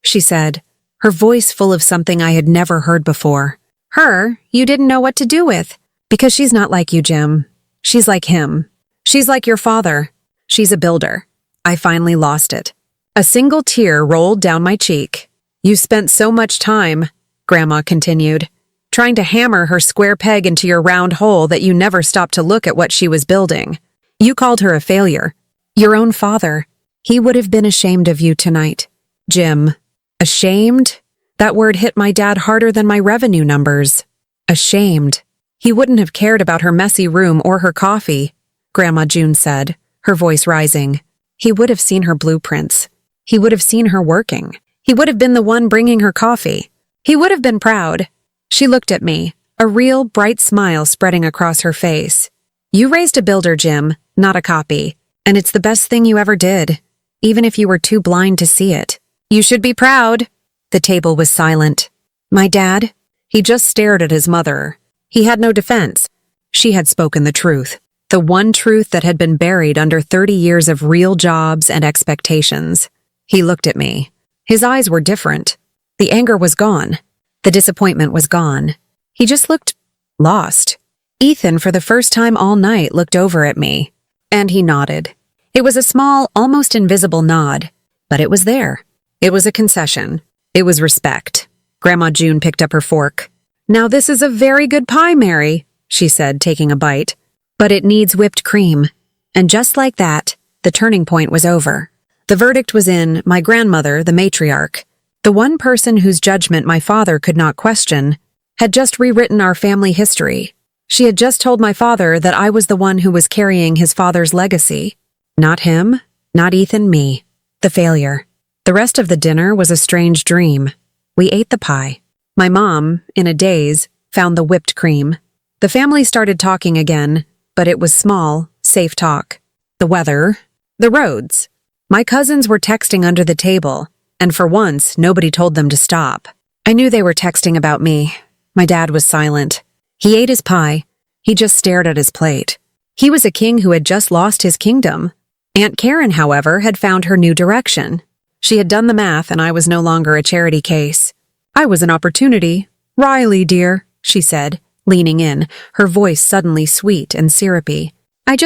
she said, her voice full of something I had never heard before. Her, you didn't know what to do with. Because she's not like you, Jim. She's like him. She's like your father. She's a builder. I finally lost it. A single tear rolled down my cheek. You spent so much time, Grandma continued, trying to hammer her square peg into your round hole that you never stopped to look at what she was building. You called her a failure. Your own father. He would have been ashamed of you tonight. Jim. Ashamed? That word hit my dad harder than my revenue numbers. Ashamed. He wouldn't have cared about her messy room or her coffee, Grandma June said, her voice rising. He would have seen her blueprints. He would have seen her working. He would have been the one bringing her coffee. He would have been proud. She looked at me, a real bright smile spreading across her face. You raised a builder, Jim, not a copy. And it's the best thing you ever did, even if you were too blind to see it. You should be proud. The table was silent. My dad? He just stared at his mother. He had no defense. She had spoken the truth. The one truth that had been buried under 30 years of real jobs and expectations. He looked at me. His eyes were different. The anger was gone. The disappointment was gone. He just looked lost. Ethan, for the first time all night, looked over at me. And he nodded. It was a small, almost invisible nod. But it was there. It was a concession. It was respect. Grandma June picked up her fork. Now this is a very good pie, Mary, she said, taking a bite. But it needs whipped cream. And just like that, the turning point was over. The verdict was in. My grandmother, the matriarch, the one person whose judgment my father could not question, had just rewritten our family history. She had just told my father that I was the one who was carrying his father's legacy. Not him, not Ethan, me. The failure. The rest of the dinner was a strange dream. We ate the pie. My mom, in a daze, found the whipped cream. The family started talking again, but it was small, safe talk. The weather, the roads. My cousins were texting under the table, and for once, nobody told them to stop. I knew they were texting about me. My dad was silent. He ate his pie. He just stared at his plate. He was a king who had just lost his kingdom. Aunt Karen, however, had found her new direction. She had done the math, and I was no longer a charity case. I was an opportunity. Riley, dear, she said, leaning in, her voice suddenly sweet and syrupy. I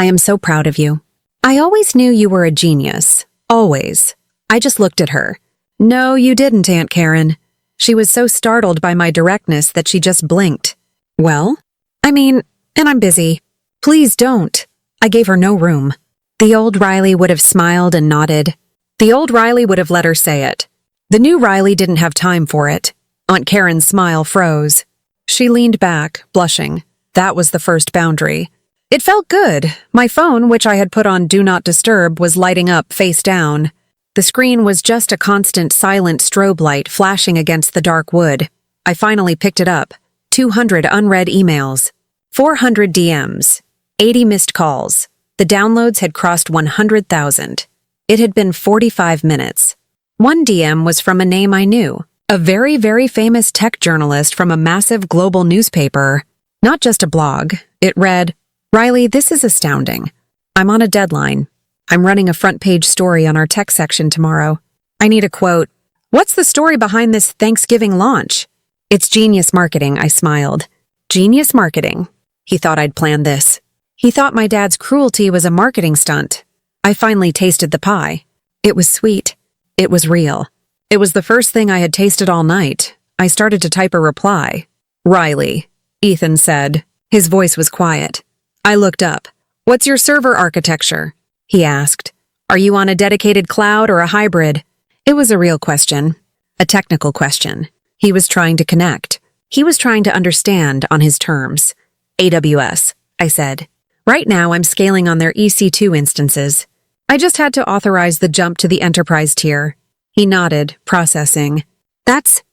am so proud of you. I always knew you were a genius. Always. I just looked at her. No, you didn't, Aunt Karen. She was so startled by my directness that she just blinked. Well? And I'm busy. Please don't. I gave her no room. The old Riley would have smiled and nodded. The old Riley would have let her say it. The new Riley didn't have time for it. Aunt Karen's smile froze. She leaned back, blushing. That was the first boundary. It felt good. My phone, which I had put on Do Not Disturb, was lighting up face down. The screen was just a constant silent strobe light flashing against the dark wood. I finally picked it up. 200 unread emails. 400 DMs. 80 missed calls. The downloads had crossed 100,000. It had been 45 minutes. One DM was from a name I knew. A very, very famous tech journalist from a massive global newspaper. Not just a blog. It read, Riley, this is astounding. I'm on a deadline. I'm running a front-page story on our tech section tomorrow. I need a quote. What's the story behind this Thanksgiving launch? It's genius marketing, I smiled. Genius marketing. He thought I'd planned this. He thought my dad's cruelty was a marketing stunt. I finally tasted the pie. It was sweet. It was real. It was the first thing I had tasted all night. I started to type a reply. Riley, Ethan said. His voice was quiet. I looked up. What's your server architecture? He asked. Are you on a dedicated cloud or a hybrid? It was a real question. A technical question. He was trying to connect. He was trying to understand on his terms. AWS, I said. Right now I'm scaling on their EC2 instances. I just had to authorize the jump to the enterprise tier. He nodded, processing. That's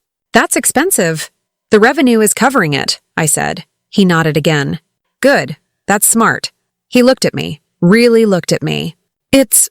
expensive. The revenue is covering it, I said. He nodded again. Good. That's smart. He looked at me. Really looked at me. It's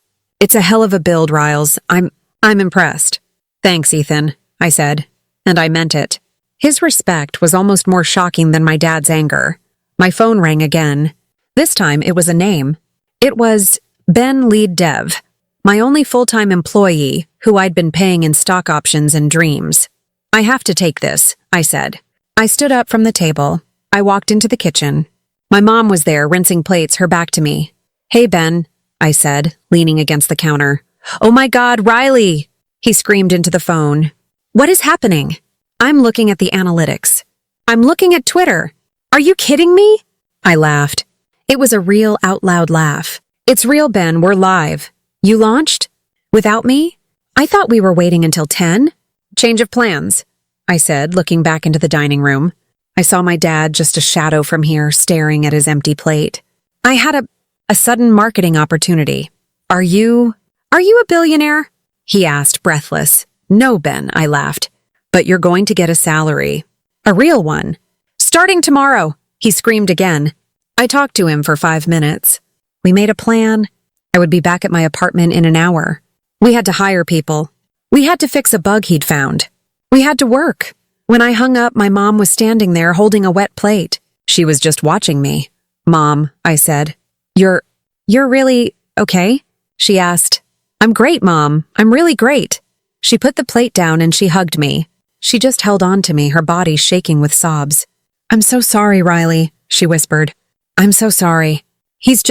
a hell of a build, Riles. I'm impressed. Thanks, Ethan. I said, and I meant it. His respect was almost more shocking than my dad's anger. My phone rang again. This time it was a name. It was Ben Lead Dev, my only full-time employee who I'd been paying in stock options and dreams. I have to take this, I said. I stood up from the table. I walked into the kitchen. My mom was there, rinsing plates, her back to me. Hey, Ben, I said, leaning against the counter. Oh my God, Riley! He screamed into the phone. What is happening? I'm looking at the analytics. I'm looking at Twitter. Are you kidding me? I laughed. It was a real out-loud laugh. It's real, Ben, we're live. You launched? Without me? I thought we were waiting until 10. Change of plans, I said, looking back into the dining room. I saw my dad, just a shadow from here, staring at his empty plate. I had a sudden marketing opportunity. Are you a billionaire? He asked, breathless. No, Ben, I laughed. But you're going to get a salary. A real one. Starting tomorrow, he screamed again. I talked to him for 5 minutes. We made a plan. I would be back at my apartment in an hour. We had to hire people. We had to fix a bug he'd found. We had to work. When I hung up, my mom was standing there holding a wet plate. She was just watching me. Mom, I said. You're really okay? She asked. I'm great, Mom. I'm really great. She put the plate down and she hugged me. She just held on to me, her body shaking with sobs. I'm so sorry, Riley, she whispered. I'm so sorry. He's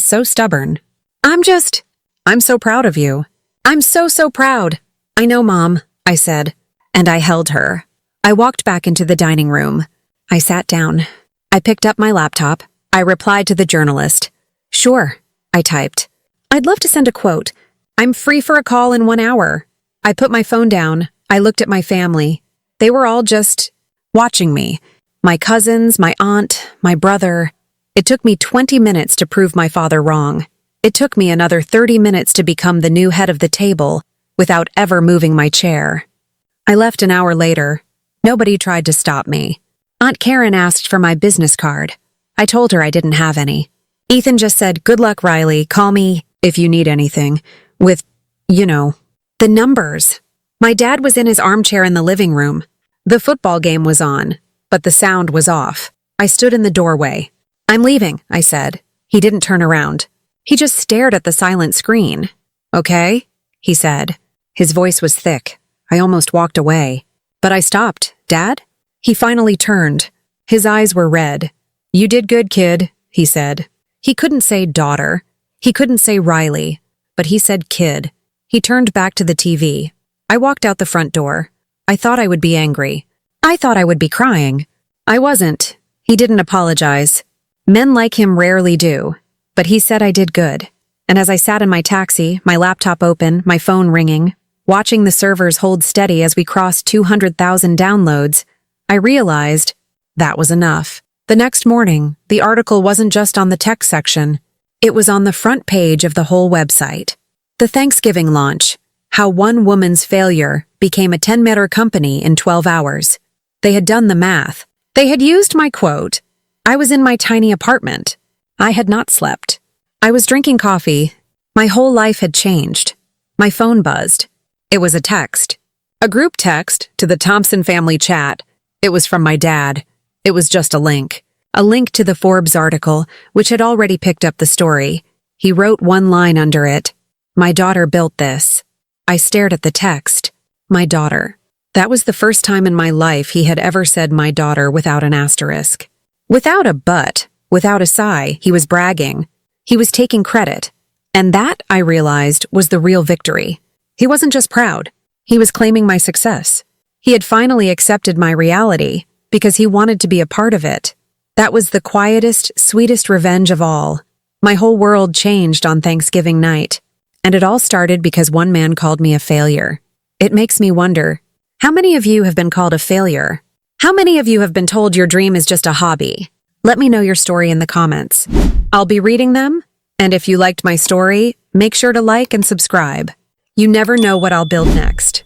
so stubborn. I'm so proud of you. I'm so proud. I know, Mom, I said, and I held her. I walked back into the dining room. I sat down. I picked up my laptop. I replied to the journalist. Sure, I typed. I'd love to send a quote. I'm free for a call in 1 hour. I put my phone down. I looked at my family. They were all just watching me. My cousins, my aunt, my brother. It took me 20 minutes to prove my father wrong. It took me another 30 minutes to become the new head of the table without ever moving my chair. I left an hour later. Nobody tried to stop me. Aunt Karen asked for my business card. I told her I didn't have any. Ethan just said, good luck, Riley. Call me if you need anything. With, the numbers. My dad was in his armchair in the living room. The football game was on, but the sound was off. I stood in the doorway. I'm leaving, I said. He didn't turn around. He just stared at the silent screen. Okay, he said. His voice was thick. I almost walked away. But I stopped. Dad? He finally turned. His eyes were red. You did good, kid, he said. He couldn't say daughter. He couldn't say Riley. But he said kid. He turned back to the TV. I walked out the front door. I thought I would be angry. I thought I would be crying. I wasn't. He didn't apologize. Men like him rarely do. But he said I did good. And as I sat in my taxi, my laptop open, my phone ringing, watching the servers hold steady as we crossed 200,000 downloads, I realized that was enough. The next morning, the article wasn't just on the tech section. It was on the front page of the whole website. The Thanksgiving launch, how one woman's failure became a 10-meter company in 12 hours. They had done the math. They had used my quote. I was in my tiny apartment. I had not slept. I was drinking coffee. My whole life had changed. My phone buzzed. It was a text. A group text to the Thompson family chat. It was from my dad. It was just a link to the Forbes article, which had already picked up the story. He wrote one line under it. My daughter built this. I stared at the text. My daughter. That was the first time in my life he had ever said my daughter without an asterisk. Without a but, without a sigh, he was bragging. He was taking credit. And that, I realized, was the real victory. He wasn't just proud. He was claiming my success. He had finally accepted my reality because he wanted to be a part of it. That was the quietest, sweetest revenge of all. My whole world changed on Thanksgiving night. And it all started because one man called me a failure. It makes me wonder, how many of you have been called a failure? How many of you have been told your dream is just a hobby? Let me know your story in the comments. I'll be reading them, and if you liked my story, make sure to like and subscribe. You never know what I'll build next.